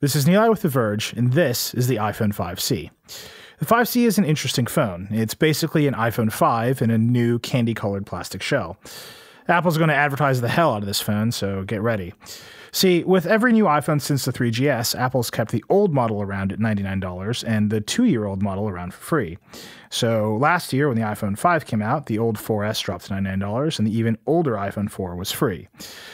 This is Nilay with The Verge, and this is the iPhone 5C. The 5C is an interesting phone. It's basically an iPhone 5 in a new candy-colored plastic shell. Apple's going to advertise the hell out of this phone, so get ready. See, with every new iPhone since the 3GS, Apple's kept the old model around at $99 and the 2-year-old model around for free. So last year, when the iPhone 5 came out, the old 4S dropped to $99 and the even older iPhone 4 was free.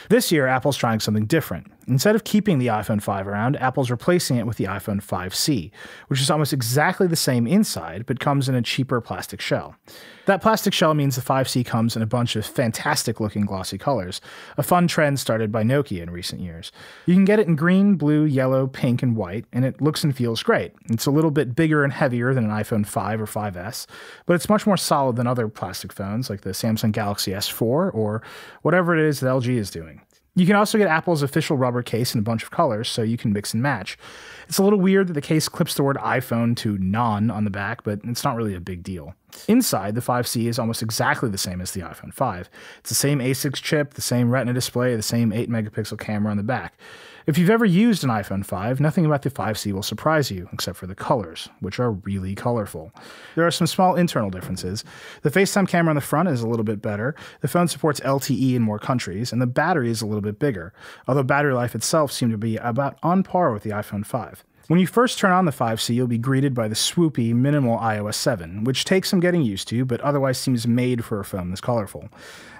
This year, Apple's trying something different. Instead of keeping the iPhone 5 around, Apple's replacing it with the iPhone 5C, which is almost exactly the same inside, but comes in a cheaper plastic shell. That plastic shell means the 5C comes in a bunch of fantastic-looking glossy colors, a fun trend started by Nokia in recent years. You can get it in green, blue, yellow, pink, and white, and it looks and feels great. It's a little bit bigger and heavier than an iPhone 5 or 5S, but it's much more solid than other plastic phones like the Samsung Galaxy S4 or whatever it is that LG is doing. You can also get Apple's official rubber case in a bunch of colors, so you can mix and match. It's a little weird that the case clips the word iPhone to non on the back, but it's not really a big deal. Inside, the 5C is almost exactly the same as the iPhone 5. It's the same A6 chip, the same Retina display, the same 8-megapixel camera on the back. If you've ever used an iPhone 5, nothing about the 5C will surprise you, except for the colors, which are really colorful. There are some small internal differences. The FaceTime camera on the front is a little bit better, the phone supports LTE in more countries, and the battery is a little bit bigger, although battery life itself seemed to be about on par with the iPhone 5. When you first turn on the 5C, you'll be greeted by the swoopy, minimal iOS 7, which takes some getting used to, but otherwise seems made for a phone this colorful.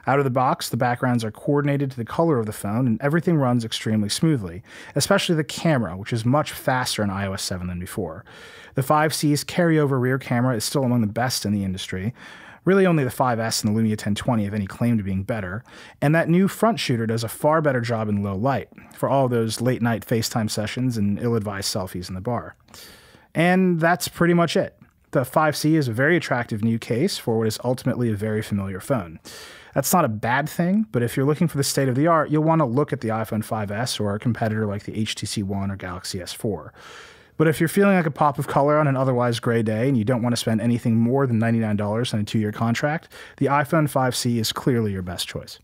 Out of the box, the backgrounds are coordinated to the color of the phone, and everything runs extremely smoothly, especially the camera, which is much faster in iOS 7 than before. The 5C's carryover rear camera is still among the best in the industry. Really only the 5S and the Lumia 1020 have any claim to being better, and that new front shooter does a far better job in low light, for all those late-night FaceTime sessions and ill-advised selfies in the bar. And that's pretty much it. The 5C is a very attractive new case for what is ultimately a very familiar phone. That's not a bad thing, but if you're looking for the state-of-the-art, you'll want to look at the iPhone 5S or a competitor like the HTC One or Galaxy S4. But if you're feeling like a pop of color on an otherwise gray day and you don't want to spend anything more than $99 on a 2-year contract, the iPhone 5C is clearly your best choice.